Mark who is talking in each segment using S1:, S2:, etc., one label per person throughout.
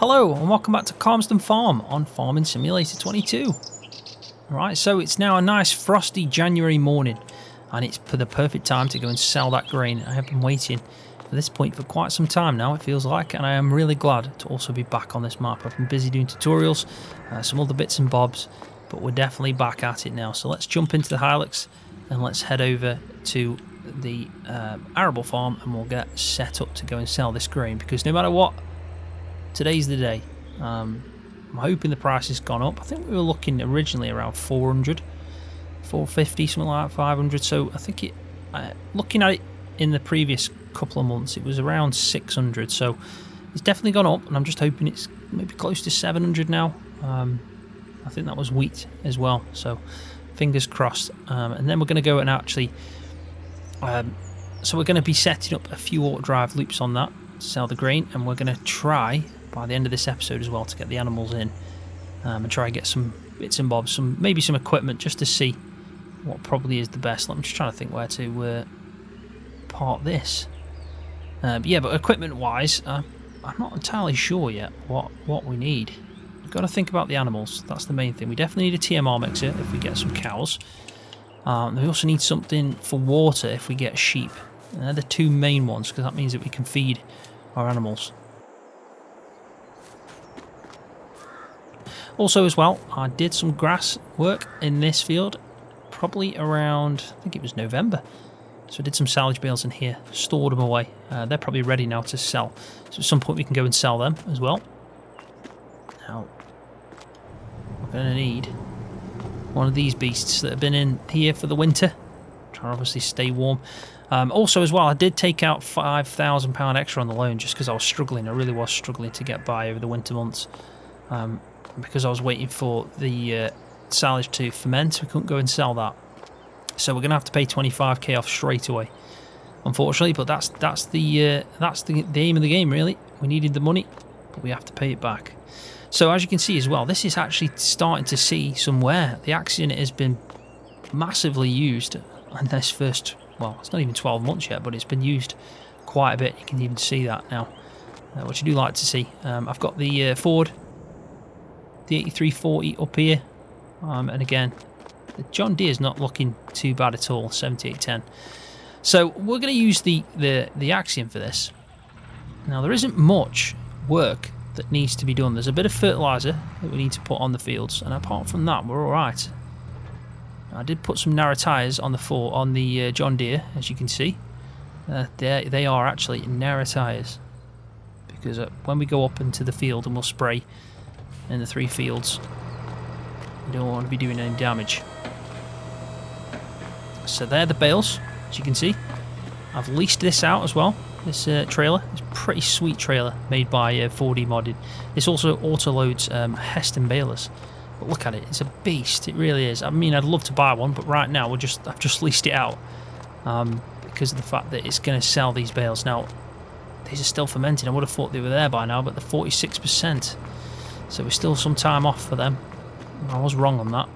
S1: Hello and welcome back to Calmsden Farm on Farming Simulator 22. Alright, so it's now a nice frosty January morning and it's the perfect time to go and sell that grain. I have been waiting for this point for quite some time now, it feels like, and I am really glad to also be back on this map. I've been busy doing tutorials, some other bits and bobs, but we're definitely back at it now. So let's jump into the Hilux and let's head over to the arable farm and we'll get set up to go and sell this grain, because no matter what, today's the day. I'm hoping the price has gone up. I think we were looking originally around 400, 450, something like that, 500. So I think it, looking at it in the previous couple of months, it was around 600. So it's definitely gone up, and I'm just hoping it's maybe close to 700 now. I think that was wheat as well. So fingers crossed. And then we're going to go and actually, so we're going to be setting up a few auto drive loops on that to sell the grain, and we're going to try by the end of this episode as well to get the animals in and try and get some bits and bobs, maybe some equipment, just to see what probably is the best. I'm just trying to think where to park this. But equipment wise, I'm not entirely sure yet what we need. We've got to think about the animals. That's the main thing. We definitely need a TMR mixer if we get some cows. We also need something for water if we get sheep. And they're the two main ones, because that means that we can feed our animals. Also as well, I did some grass work in this field probably around, I think it was November. So I did some silage bales in here, stored them away. They're probably ready now to sell. So at some point we can go and sell them as well. Now, we're going to need one of these beasts that have been in here for the winter. Trying to obviously stay warm. Also as well, I did take out £5,000 extra on the loan just because I was struggling. I really was struggling to get by over the winter months. Because I was waiting for the silage to ferment, we couldn't go and sell that. So we're going to have to pay 25k off straight away, unfortunately. But that's the aim of the game, really. We needed the money, but we have to pay it back. So as you can see as well, this is actually starting to see some wear. The Axion has been massively used in this first, well, it's not even 12 months yet, but it's been used quite a bit. You can even see that now, which I do like to see. I've got the Ford, the 8340 up here, and again, the John Deere is not looking too bad at all, 7810. So we're going to use the Axion for this. Now there isn't much work that needs to be done. There's a bit of fertiliser that we need to put on the fields, and apart from that, we're all right. I did put some narrow tyres on the John Deere, as you can see. They are actually narrow tyres, because when we go up into the field and we'll spray in the 3 fields, we don't want to be doing any damage. So they're the bales, as you can see. I've leased this out as well, this trailer. It's a pretty sweet trailer made by 4D Modded. This also auto-loads Heston balers. But look at it, it's a beast, it really is. I mean, I'd love to buy one, but right now I've just leased it out because of the fact that it's going to sell these bales. Now, these are still fermenting. I would have thought they were there by now, but they're 46%. So we're still some time off for them. I was wrong on that.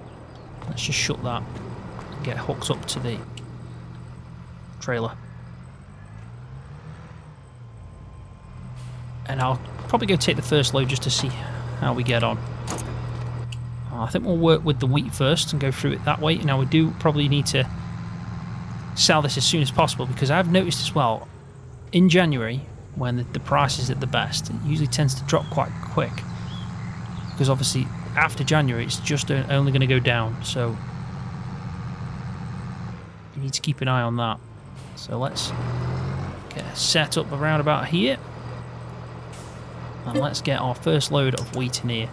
S1: Let's just shut that and get hooked up to the trailer. And I'll probably go take the first load just to see how we get on. I think we'll work with the wheat first and go through it that way. Now we do probably need to sell this as soon as possible, because I've noticed as well, in January, when the price is at the best, it usually tends to drop quite quick. Because obviously after January it's just only going to go down, so you need to keep an eye on that. So let's get set up around about here, and let's get our first load of wheat in here.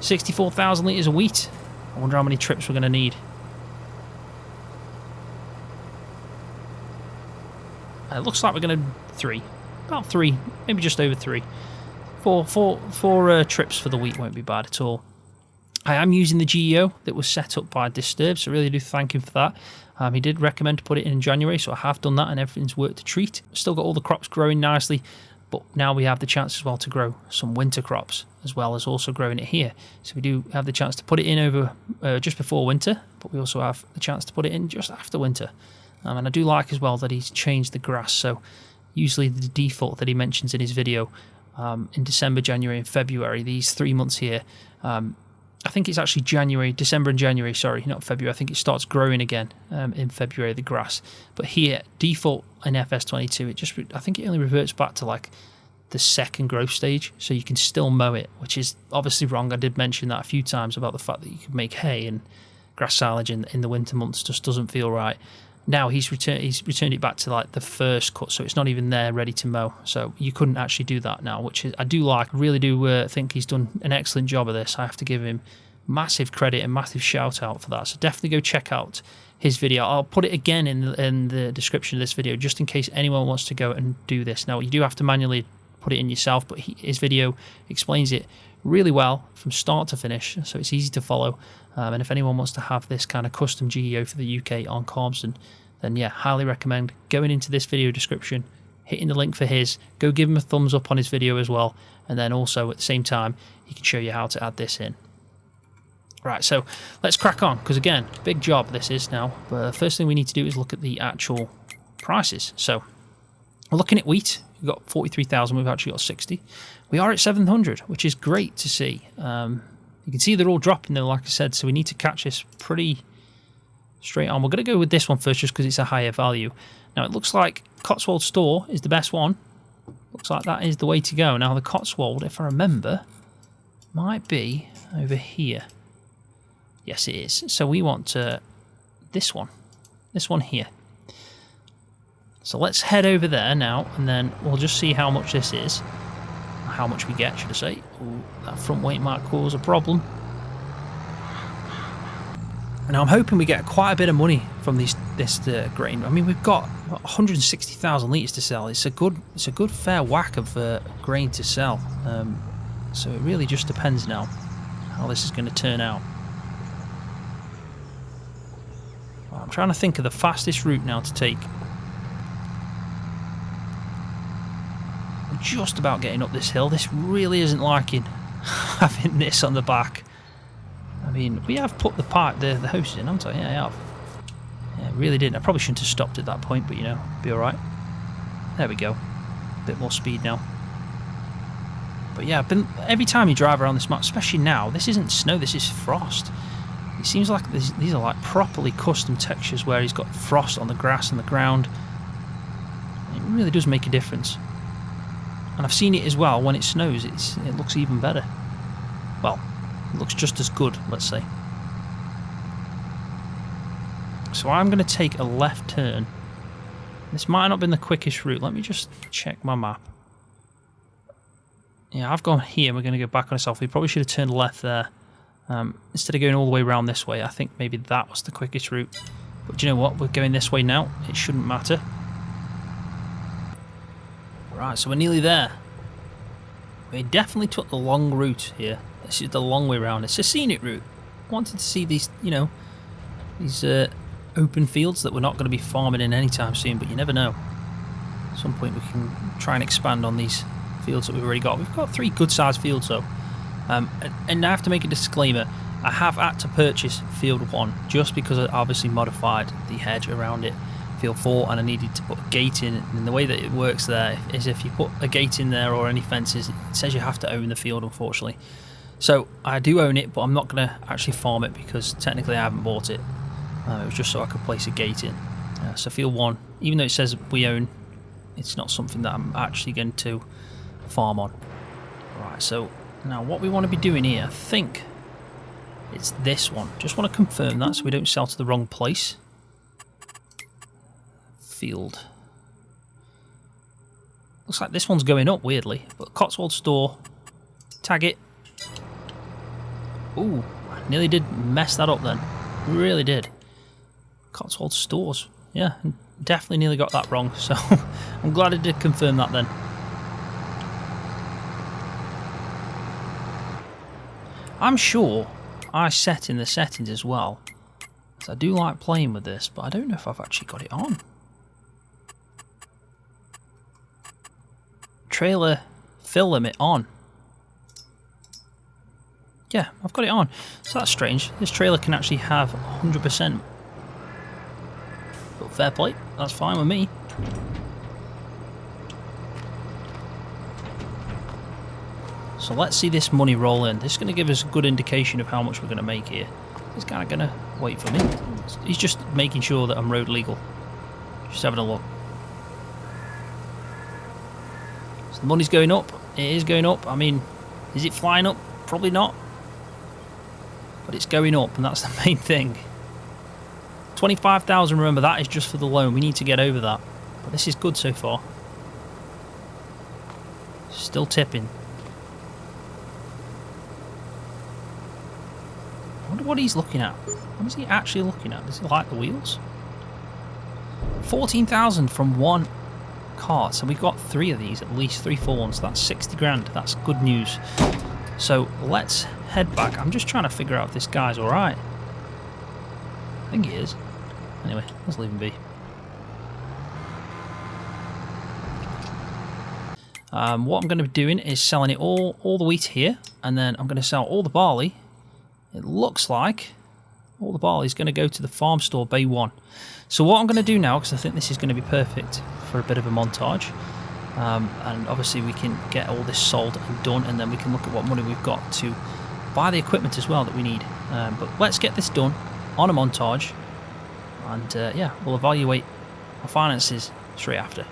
S1: 64,000 litres of wheat. I wonder how many trips we're going to need. It looks like we're going to about 3, maybe just over 3. Four trips for the wheat won't be bad at all. I am using the GEO that was set up by Disturb, so I really do thank him for that. He did recommend to put it in January, so I have done that, and everything's worked a treat. Still got all the crops growing nicely, but now we have the chance as well to grow some winter crops, as well as also growing it here. So we do have the chance to put it in over just before winter, but we also have the chance to put it in just after winter. And I do like as well that he's changed the grass, so usually the default that he mentions in his video in December, January and February, these 3 months here. I think it's actually December and January, sorry, not February. I think it starts growing again in February, the grass. But here, default in FS22, I think it only reverts back to like the second growth stage, so you can still mow it, which is obviously wrong. I did mention that a few times about the fact that you could make hay, and grass silage in the winter months just doesn't feel right. Now he's returned it back to like the first cut, so it's not even there ready to mow. So you couldn't actually do that now, which is, I do like, really do think he's done an excellent job of this. I have to give him massive credit and massive shout out for that. So definitely go check out his video. I'll put it again in the description of this video, just in case anyone wants to go and do this. Now you do have to manually put it in yourself, but his video explains it really well from start to finish, so it's easy to follow. And if anyone wants to have this kind of custom GEO for the UK on Calmsden, then yeah, highly recommend going into this video description, hitting the link for his, go give him a thumbs up on his video as well, and then also at the same time he can show you how to add this in. Right, so let's crack on, because again, big job this is now, but the first thing we need to do is look at the actual prices. So we're looking at wheat. We've got 43,000, we've actually got 60. We are at 700, which is great to see. You can see they're all dropping though, like I said, so we need to catch this pretty straight on. We're going to go with this one first just because it's a higher value. Now it looks like Cotswold Store is the best one. Looks like that is the way to go. Now the Cotswold, if I remember, might be over here. Yes, it is. So we want this one here. So let's head over there now, and then we'll just see how much this is. How much we get, should I say. Ooh, that front weight might cause a problem. Now I'm hoping we get quite a bit of money from this grain. I mean, we've got 160,000 litres to sell. It's a good fair whack of grain to sell. So it really just depends now how this is going to turn out. I'm trying to think of the fastest route now to take. Just about getting up this hill. This really isn't liking having this on the back. I mean, we have put the hoses in, haven't I? Yeah, I have. Yeah, really didn't. I probably shouldn't have stopped at that point, but you know, be alright. There we go. A bit more speed now. But yeah, every time you drive around this map, especially now, this isn't snow, this is frost. It seems like these are like properly custom textures where he's got frost on the grass and the ground. It really does make a difference. And I've seen it as well, when it snows, it looks even better. Well, it looks just as good, let's say. So I'm going to take a left turn. This might not have been the quickest route. Let me just check my map. Yeah, I've gone here. We're going to go back on ourselves. We probably should have turned left there. Instead of going all the way around this way, I think maybe that was the quickest route. But do you know what? We're going this way now. It shouldn't matter. Right, so we're nearly there. We definitely took the long route here. This is the long way around. It's a scenic route. Wanted to see these, you know, these open fields that we're not going to be farming in anytime soon, but you never know. At some point we can try and expand on these fields that we've already got. We've got 3 good-sized fields though. And I have to make a disclaimer. I have had to purchase Field 1 just because I obviously modified the hedge around it. Field 4, and I needed to put a gate in, and the way that it works there is if you put a gate in there or any fences, it says you have to own the field, unfortunately. So I do own it, but I'm not going to actually farm it because technically I haven't bought it. It was just so I could place a gate in. So Field 1, even though it says we own, it's not something that I'm actually going to farm on. Right, so now what we want to be doing here, I think it's this one. Just want to confirm that so we don't sell to the wrong place. Field. Looks like this one's going up weirdly, but Cotswold Store, tag it. Ooh, I nearly did mess that up then. Really did. Cotswold Stores. Yeah, definitely nearly got that wrong, so I'm glad I did confirm that then. I'm sure I set in the settings as well, because I do like playing with this, but I don't know if I've actually got it on. Trailer fill limit on. Yeah, I've got it on. So that's strange. This trailer can actually have 100%. But fair play, that's fine with me. So let's see this money roll in. This is going to give us a good indication of how much we're going to make here. He's kind of going to wait for me. He's just making sure that I'm road legal. Just having a look. So the money's going up. It is going up. I mean, is it flying up? Probably not. But it's going up, and that's the main thing. 25,000, remember, that is just for the loan. We need to get over that. But this is good so far. Still tipping. I wonder what he's looking at. What is he actually looking at? Does he like the wheels? 14,000 from one car. So we've got 3 of these, at least 3 full ones. That's 60 grand. That's good news. So let's head back. I'm just trying to figure out if this guy's alright. I think he is. Anyway, let's leave him be. What I'm going to be doing is selling it all the wheat here, and then I'm going to sell all the barley. It looks like all the barley is going to go to the farm store Bay 1. So what I'm going to do now, because I think this is going to be perfect for a bit of a montage, and obviously we can get all this sold and done, and then we can look at what money we've got to buy the equipment as well that we need. But let's get this done on a montage, and yeah, we'll evaluate our finances straight after.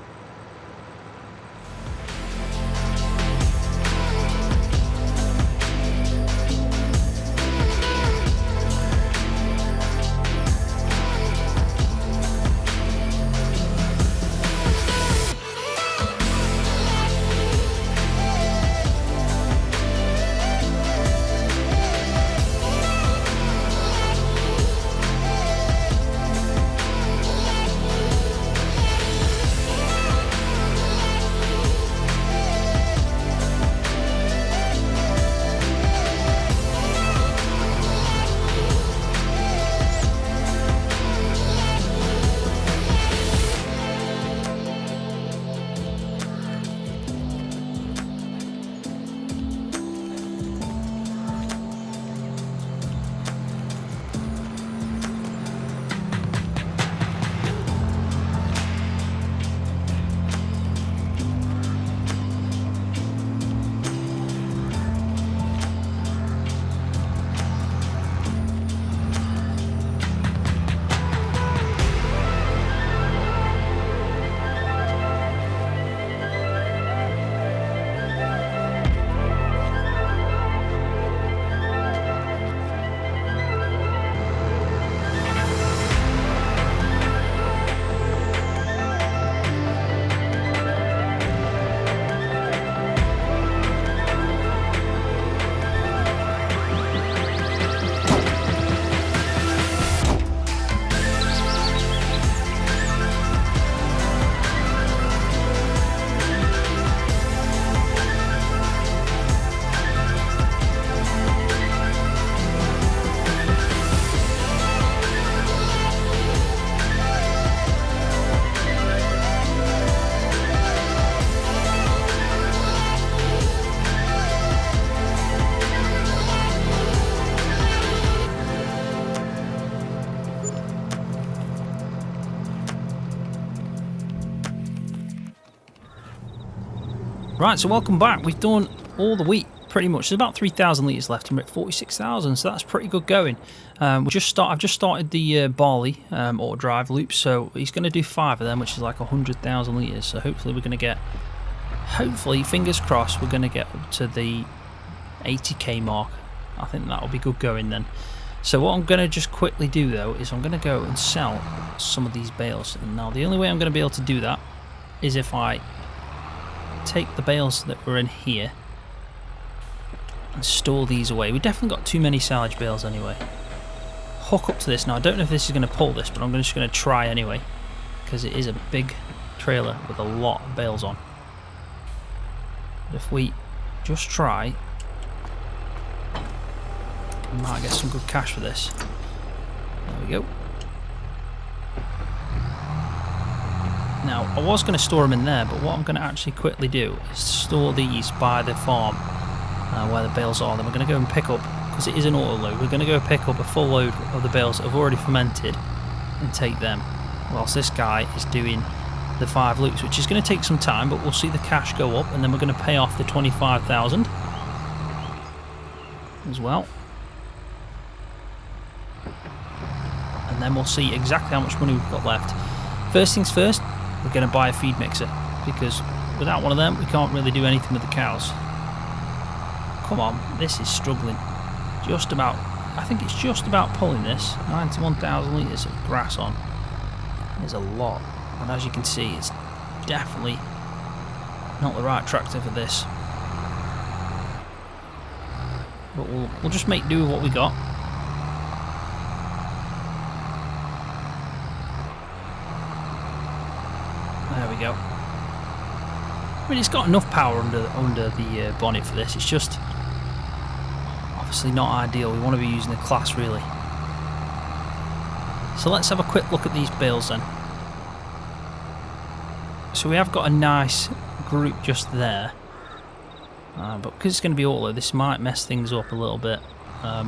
S1: Right, so welcome back. We've done all the wheat pretty much. There's about 3,000 litres left and we're at 46,000, so that's pretty good going. I've just started the barley auto drive loop, so he's going to do 5 of them, which is like 100,000 litres. So hopefully we're going to get, fingers crossed, we're going to get up to the 80k mark. I think that'll be good going then. So what I'm going to just quickly do though is I'm going to go and sell some of these bales. And now the only way I'm going to be able to do that is if I take the bales that were in here and store these away. We definitely got too many salvage bales anyway. Hook up to this. Now I don't know if this is going to pull this, but I'm just going to try anyway, because it is a big trailer with a lot of bales on. But if we just try, we might get some good cash for this. There we go. Now, I was going to store them in there, but what I'm going to actually quickly do is store these by the farm where the bales are. Then we're going to go and pick up, because it is an auto load, we're going to go pick up a full load of the bales that have already fermented and take them, whilst this guy is doing the 5 loops, which is going to take some time, but we'll see the cash go up, and then we're going to pay off the 25,000. as well. And then we'll see exactly how much money we've got left. First things first, we're going to buy a feed mixer, because without one of them we can't really do anything with the cows. Come on, this is struggling. Just about, I think it's just about pulling this. 91,000 litres of grass on. There's a lot, and as you can see, it's definitely not the right tractor for this. But we'll just make do with what we got. There we go. I mean, it's got enough power under the bonnet for this. It's just obviously not ideal. We want to be using the class really. So let's have a quick look at these bales then. So we have got a nice group just there, but because it's going to be auto, this might mess things up a little bit. So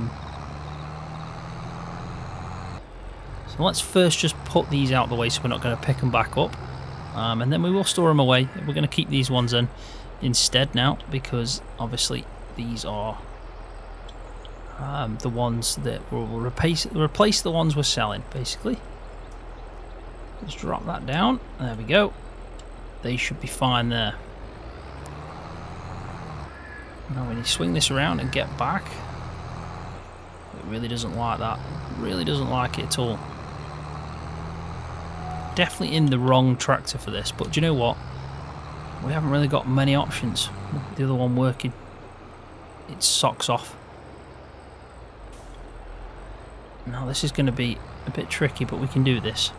S1: let's first just put these out of the way so we're not going to pick them back up. And then we will store them away. We're going to keep these ones in instead now, because obviously these are the ones that will replace the ones we're selling, basically. Let's drop that down. There we go. They should be fine there. Now when you swing this around and get back, it really doesn't like that. It really doesn't like it at all. Definitely in the wrong tractor for this, but do you know what? We haven't really got many options with the other one working. It socks off. Now this is going to be a bit tricky, but we can do this.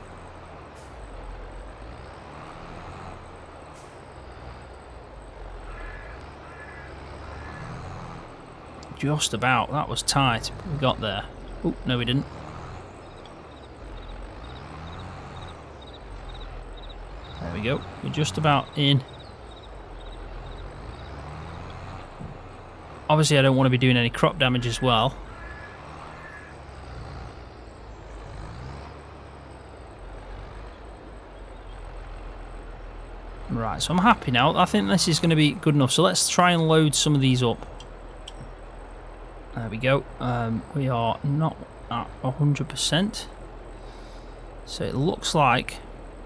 S1: Just about. That was tight. We got there. Oh, no we didn't. There we go. We're just about in. Obviously I don't want to be doing any crop damage as well. Right, so I'm happy now. I think this is going to be good enough. So let's try and load some of these up. There we go. We are not at 100%. So it looks like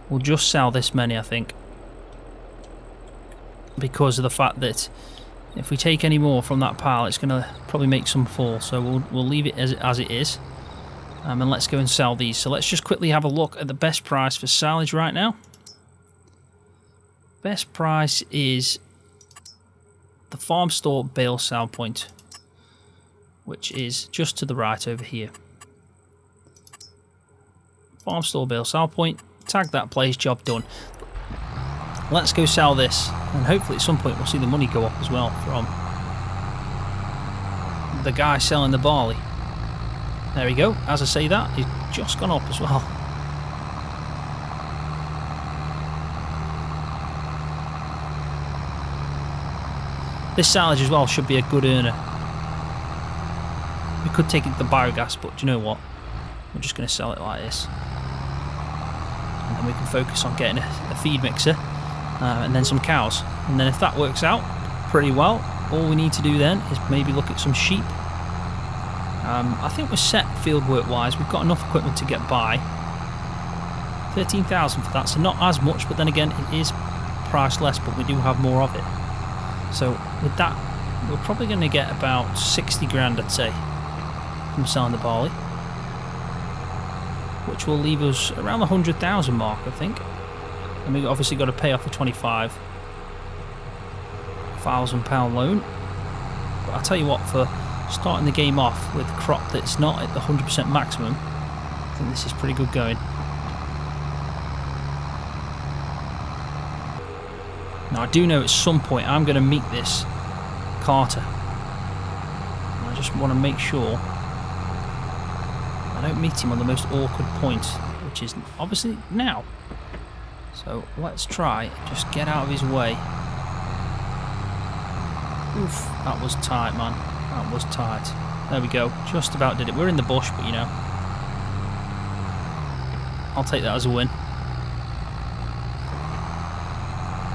S1: we'll just sell this many, I think. Because of the fact that if we take any more from that pile, it's going to probably make some fall. So we'll leave it as it is. And let's go and sell these. So let's just quickly have a look at the best price for silage right now. Best price is the farm store bale sell point, which is just to the right over here. Farm store bale sell point. Tag that place, job done. Let's go sell this, and hopefully at some point we'll see the money go up as well from the guy selling the barley. There we go. As I say that, he's just gone up as well. This silage as well should be a good earner. We could take it to the biogas, but do you know what? We're just going to sell it like this. And then we can focus on getting a feed mixer and then some cows. And then if that works out pretty well, all we need to do then is maybe look at some sheep. I think we're set field work wise. We've got enough equipment to get by. 13,000 for that, so not as much, but then again it is priced less, but we do have more of it. So with that, we're probably going to get about 60 grand, I'd say, from selling the barley, which will leave us around the 100,000 mark, I think. And we've obviously got to pay off a £25,000 loan. But I'll tell you what, for starting the game off with crop that's not at the 100% maximum, I think this is pretty good going. Now I do know at some point I'm going to meet this Carter. And I just want to make sure I don't meet him on the most awkward point, which is obviously now. So let's try just get out of his way. Oof, that was tight, man. That was tight. There we go. Just about did it. We're in the bush, but you know, I'll take that as a win.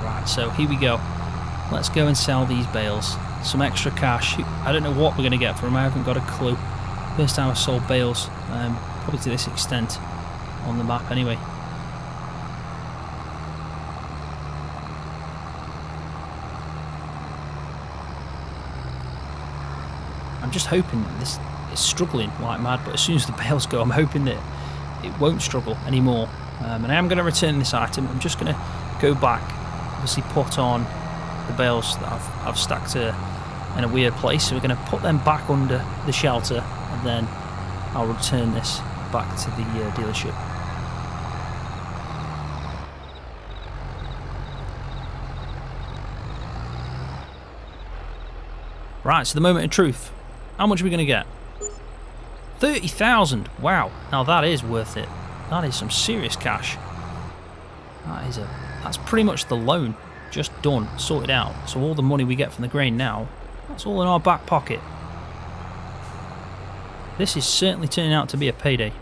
S1: Right, so here we go. Let's go and sell these bales. some extra cash. I don't know what we're going to get for them. I haven't got a clue. First time I've sold bales, probably to this extent on the map anyway. I'm just hoping this is struggling like mad, but as soon as the bales go, I'm hoping that it won't struggle anymore. And I am going to return this item. I'm just going to go back, obviously put on the bales that I've stacked in a weird place. So we're going to put them back under the shelter, and then I'll return this back to the dealership. Right, so the moment of truth. How much are we going to get? 30,000. Wow. Now that is worth it. That is some serious cash. That's pretty much the loan just done, sorted out. So all the money we get from the grain now, that's all in our back pocket. This is certainly turning out to be a payday.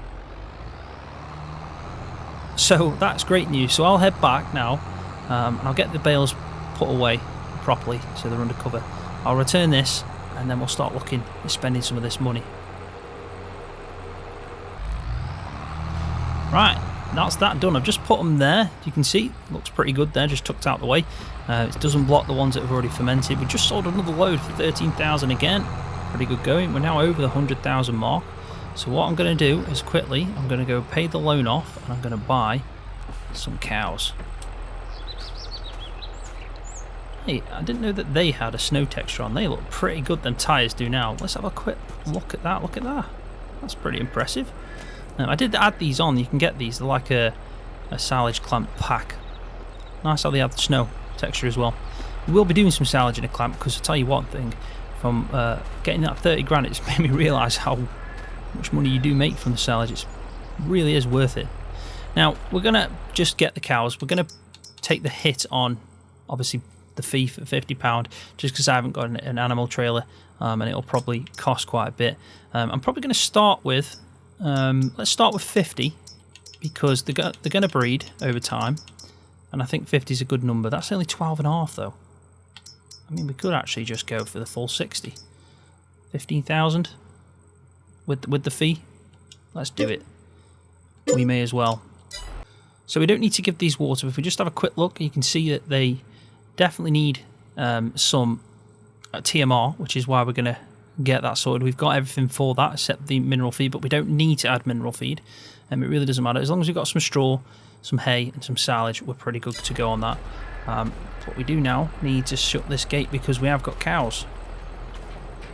S1: So that's great news. So I'll head back now, and I'll get the bales put away properly so they're under cover. I'll return this, and then we'll start looking at spending some of this money. Right, that's that done. I've just put them there. You can see, looks pretty good there, just tucked out the way. It doesn't block the ones that have already fermented. We just sold another load for 13,000 again. Pretty good going. We're now over the 100,000 mark. So what I'm going to do is quickly, I'm going to go pay the loan off, and I'm going to buy some cows. Hey, I didn't know that they had a snow texture on. They look pretty good, them tyres do now. Let's have a quick look at that. Look at that. That's pretty impressive. I did add these on. You can get these. They're like a silage clamp pack. Nice how they have the snow texture as well. We will be doing some silage in a clamp, because I'll tell you one thing, from getting that 30 grand, it's made me realise how much money you do make from the silage. It really is worth it. Now, we're going to just get the cows. We're going to take the hit on, obviously, the fee for £50, just because I haven't got an animal trailer, and it'll probably cost quite a bit. I'm probably going to start with, let's start with 50, because they're going to breed over time, and I think 50 is a good number. That's only 12.5 though. I mean, we could actually just go for the full 60. 15,000 with the fee. Let's do it. We may as well. So we don't need to give these water. If we just have a quick look, you can see that they definitely need some TMR, which is why we're going to get that sorted. We've got everything for that except the mineral feed, but we don't need to add mineral feed. It really doesn't matter. As long as we've got some straw, some hay and some silage, we're pretty good to go on that. But we do now need to shut this gate because we have got cows.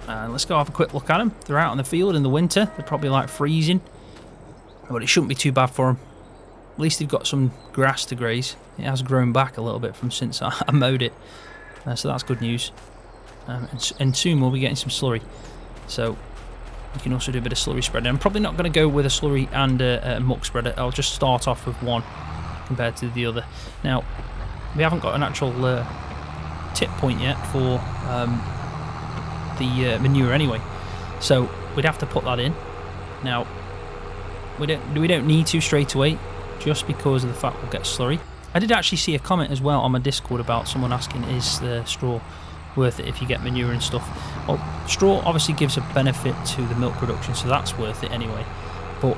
S1: Let's go have a quick look at them. They're out in the field in the winter. They're probably like freezing, but it shouldn't be too bad for them. At least they've got some grass to graze. It has grown back a little bit from since I mowed it, so that's good news. And soon we'll be getting some slurry, so we can also do a bit of slurry spreading. I'm probably not going to go with a slurry and a muck spreader. I'll just start off with one compared to the other. Now, we haven't got an actual tip point yet for the manure anyway, so we'd have to put that in. Now, we don't need to straight away, just because of the fact we'll get slurry. I did actually see a comment as well on my Discord about someone asking, is the straw worth it if you get manure and stuff? Well, straw obviously gives a benefit to the milk production, so that's worth it anyway. But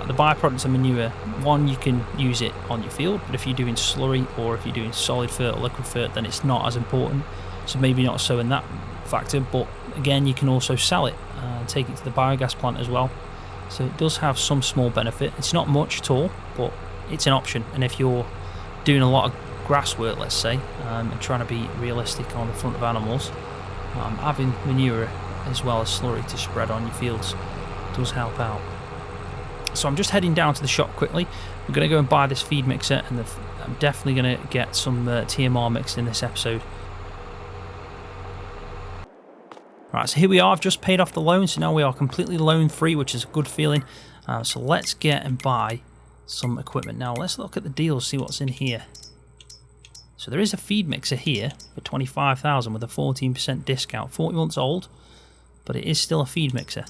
S1: the byproducts of manure, one, you can use it on your field, but if you're doing slurry or if you're doing solid fert or liquid fert, then it's not as important. So maybe not so in that factor, but again, you can also sell it and take it to the biogas plant as well. So it does have some small benefit. It's not much at all, but it's an option. And if you're doing a lot of grass work, let's say, and trying to be realistic on the front of animals, having manure as well as slurry to spread on your fields does help out. So I'm just heading down to the shop quickly. We're going to go and buy this feed mixer, and I'm definitely going to get some TMR mixed in this episode. Right, so here we are. I've just paid off the loan, so now we are completely loan free, which is a good feeling. So let's get and buy some equipment. Now let's look at the deals, see what's in here. So there is a feed mixer here for 25,000 with a 14% discount. 40 months old, but it is still a feed mixer.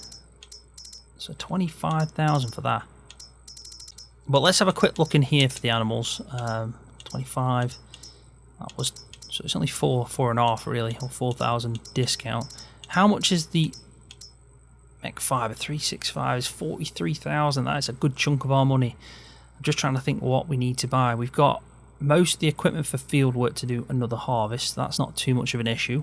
S1: So 25,000 for that. But let's have a quick look in here for the animals. 25. That was So it's only 4.5 really, or 4,000 discount. How much is the Mech 5? A 365 is 43,000. That is a good chunk of our money. I'm just trying to think what we need to buy. We've got most of the equipment for field work to do another harvest. That's not too much of an issue.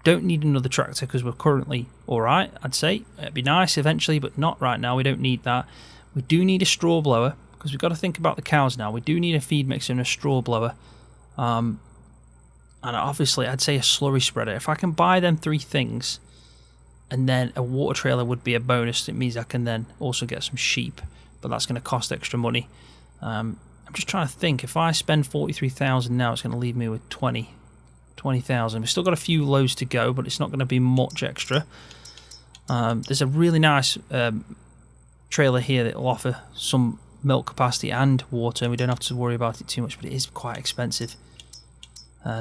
S1: Don't need another tractor because we're currently alright, I'd say. It'd be nice eventually, but not right now. We don't need that. We do need a straw blower because we've got to think about the cows now. We do need a feed mixer and a straw blower. And obviously, I'd say a slurry spreader. If I can buy them 3 things, and then a water trailer would be a bonus. It means I can then also get some sheep, but that's going to cost extra money. I'm just trying to think. If I spend 43,000 now, it's going to leave me with 20,000. We've still got a few loads to go, but it's not going to be much extra. There's a really nice trailer here that will offer some milk capacity and water, and we don't have to worry about it too much, but it is quite expensive.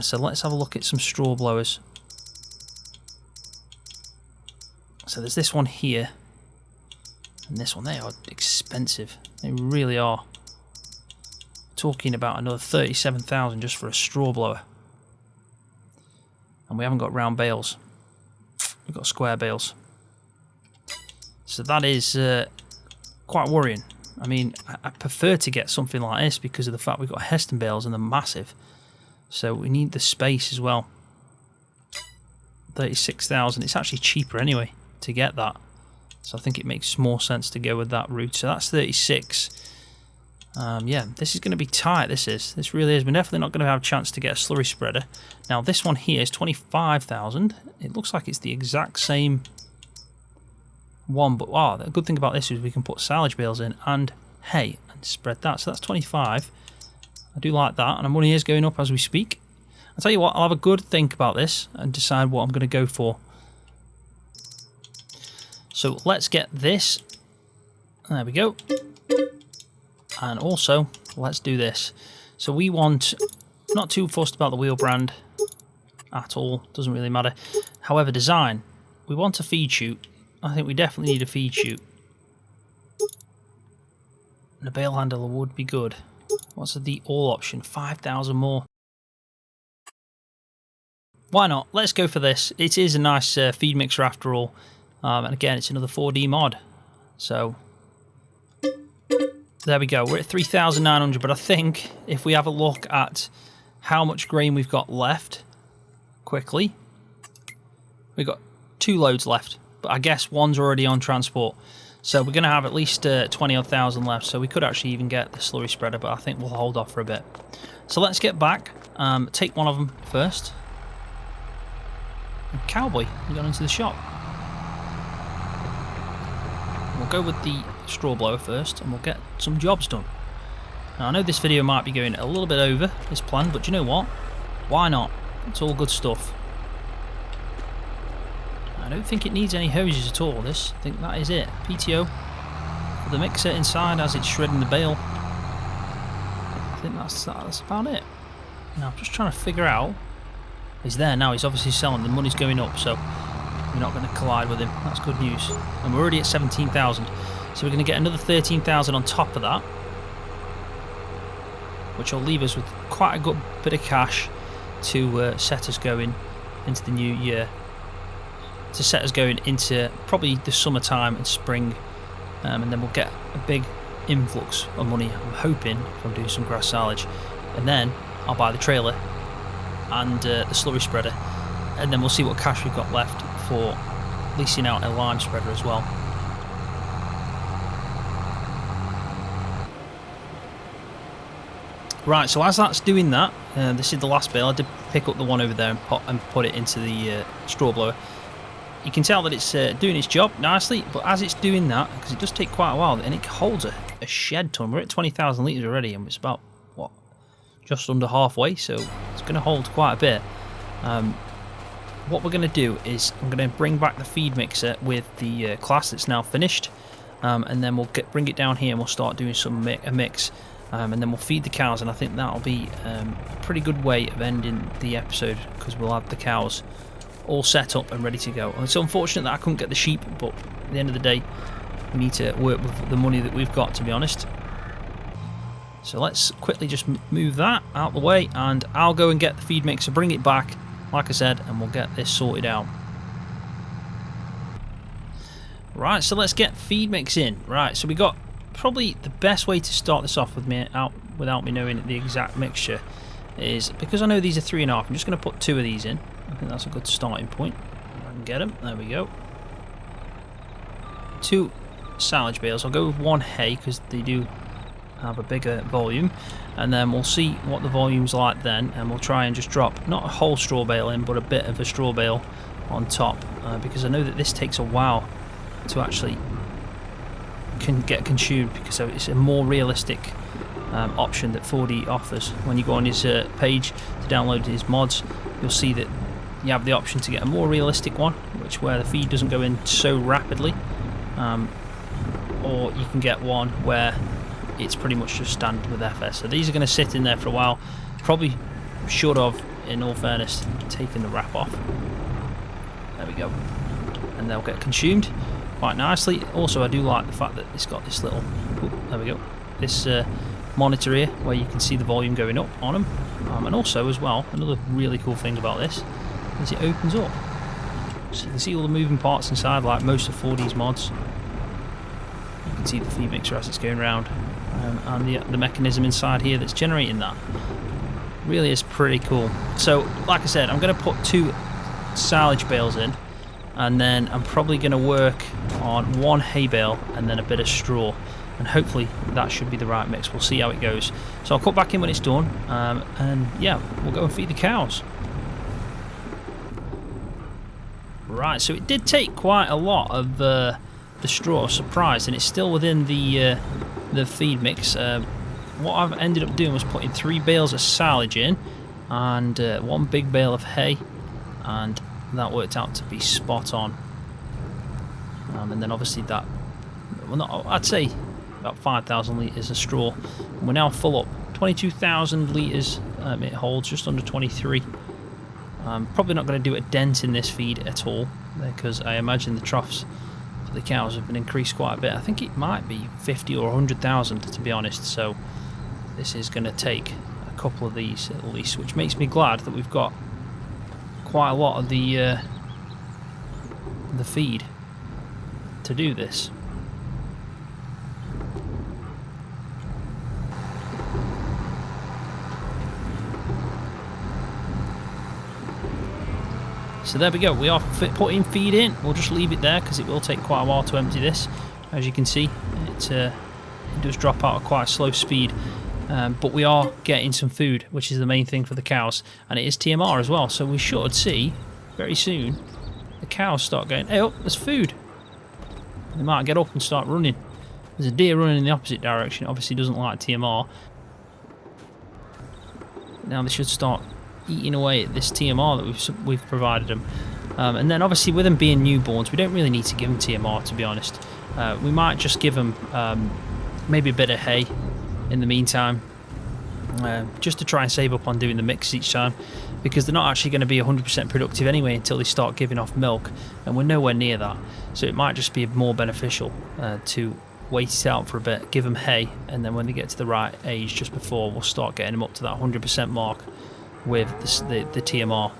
S1: So let's have a look at some straw blowers. So there's this one here, and this one. They are expensive. They really are. Talking about another 37,000 just for a straw blower. And we haven't got round bales. We've got square bales. So that is quite worrying. I mean, I prefer to get something like this because of the fact we've got Heston bales and they're massive. So we need the space as well. 36,000. It's actually cheaper anyway to get that. So I think it makes more sense to go with that route. So that's 36. Yeah, this is going to be tight. This really is. We're definitely not going to have a chance to get a slurry spreader. Now this one here is 25,000. It looks like it's the exact same one, but wow, the good thing about this is we can put silage bales in and hay and spread that. So that's 25. I do like that, and our money is going up as we speak. I'll tell you what, I'll have a good think about this and decide what I'm going to go for. So let's get this. There we go. And also, let's do this. So we want, not too fussed about the wheel brand at all, doesn't really matter. However, design, we want a feed chute. I think we definitely need a feed chute. And a bale handler would be good. What's the all option? 5,000 more. Why not? Let's go for this. It is a nice feed mixer after all. And again, it's another 4D mod. So there we go. We're at 3,900, but I think if we have a look at how much grain we've got left quickly, we've got 2 loads left, but I guess one's already on transport. So we're going to have at least 20,000 left, so we could actually even get the slurry spreader, but I think we'll hold off for a bit. So let's get back, take one of them first. And Cowboy, we got into the shop. We'll go with the straw blower first, and we'll get some jobs done. Now I know this video might be going a little bit over this plan, but you know what? Why not? It's all good stuff. I don't think it needs any hoses at all, this. I think that is it. PTO for the mixer inside as it's shredding the bale. I think that's about it. Now I'm just trying to figure out. He's there now, he's obviously selling, the money's going up, so we're not going to collide with him. That's good news. And we're already at 17,000. So we're going to get another 13,000 on top of that, which will leave us with quite a good bit of cash to set us going into the new year. To set us going into probably the summertime and spring, and then we'll get a big influx of money, I'm hoping, from doing some grass silage. And then I'll buy the trailer and the slurry spreader, and then we'll see what cash we've got left for leasing out a lime spreader as well. Right, so as that's doing that, this is the last bale. I did pick up the one over there and put it into the straw blower. You can tell that it's doing its job nicely, but as it's doing that, because it does take quite a while, and it holds a shed ton. We're at 20,000 litres already, and it's about, what, just under halfway, so it's going to hold quite a bit. What we're going to do is I'm going to bring back the feed mixer with the class that's now finished, and then we'll bring it down here and we'll start doing a mix, and then we'll feed the cows, and I think that'll be a pretty good way of ending the episode, because we'll have the cows all set up and ready to go. It's unfortunate that I couldn't get the sheep, but at the end of the day we need to work with the money that we've got, to be honest. So let's quickly just move that out the way, and I'll go and get the feed mixer, bring it back, like I said, and we'll get this sorted out. Right, so let's get feed mix in. Right, so we got probably the best way to start this off without me knowing the exact mixture is, because I know these are 3.5, I'm just going to put 2 of these in. I think that's a good starting point. If I can get them, there we go. 2 silage bales. I'll go with 1 hay because they do have a bigger volume, and then we'll see what the volume's like then, and we'll try and just drop not a whole straw bale in, but a bit of a straw bale on top, because I know that this takes a while to actually get consumed, because it's a more realistic option that 4D offers. When you go on his page to download his mods, you'll see that you have the option to get a more realistic one, where the feed doesn't go in so rapidly, or you can get one where it's pretty much just standard with FS. So these are going to sit in there for a while. Probably should have, in all fairness, taken the wrap off. There we go. And they'll get consumed quite nicely. Also, I do like the fact that it's got this little, there we go, this monitor here where you can see the volume going up on them. And also, as well, another really cool thing about this is it opens up. So you can see all the moving parts inside, like most of 4D's mods. You can see the feed mixer as it's going around, and the mechanism inside here that's generating that. Really is pretty cool. So, like I said, I'm going to put 2 silage bales in, and then I'm probably going to work on 1 hay bale and then a bit of straw, and hopefully that should be the right mix. We'll see how it goes. So I'll cut back in when it's done, and yeah, we'll go and feed the cows. Right, so it did take quite a lot of the straw, surprised, and it's still within the feed mix. What I've ended up doing was putting 3 bales of silage in and 1 big bale of hay, and that worked out to be spot on. And then obviously that, well, I'd say about 5,000 litres of straw. And we're now full up. 22,000 litres it holds, just under 23. I'm probably not going to do a dent in this feed at all, because I imagine the troughs for the cows have been increased quite a bit. I think it might be 50 or 100,000 to be honest, so this is going to take a couple of these at least, which makes me glad that we've got quite a lot of the feed to do this. So there we go, we are putting feed in. We'll just leave it there because it will take quite a while to empty this. As you can see, it does drop out at quite a slow speed, but we are getting some food, which is the main thing for the cows, and it is TMR as well, so we should see very soon the cows start going, hey, up, there's food. They might get up and start running. There's a deer running in the opposite direction, obviously doesn't like TMR. Now they should start eating away at this TMR that we've provided them, and then obviously with them being newborns, we don't really need to give them TMR, to be honest. We might just give them maybe a bit of hay in the meantime, just to try and save up on doing the mix each time, because they're not actually going to be 100% productive anyway until they start giving off milk, and we're nowhere near that. So it might just be more beneficial to wait it out for a bit, give them hay, and then when they get to the right age just before, we'll start getting them up to that 100% mark with the TMR.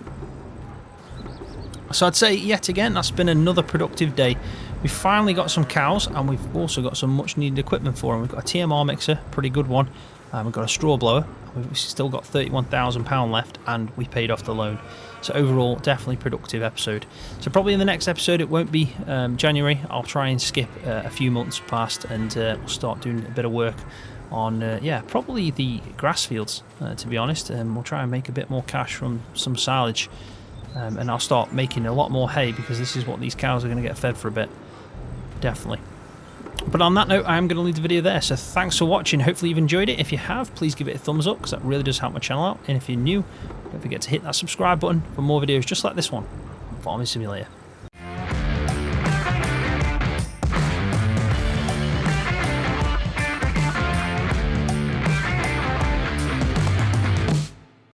S1: So I'd say yet again that's been another productive day. We've finally got some cows, and we've also got some much needed equipment for them. We've got a TMR mixer, pretty good one. We've got a straw blower. We've still got £31,000 left, and we paid off the loan. So overall, definitely productive episode. So probably in the next episode, it won't be January. I'll try and skip a few months past, and we'll start doing a bit of work on, yeah, probably the grass fields, to be honest. And we'll try and make a bit more cash from some silage. And I'll start making a lot more hay, because this is what these cows are going to get fed for a bit. Definitely. But on that note, I am going to leave the video there. So thanks for watching. Hopefully you've enjoyed it. If you have, please give it a thumbs up, because that really does help my channel out. And if you're new, don't forget to hit that subscribe button for more videos just like this one on Farming Simulator.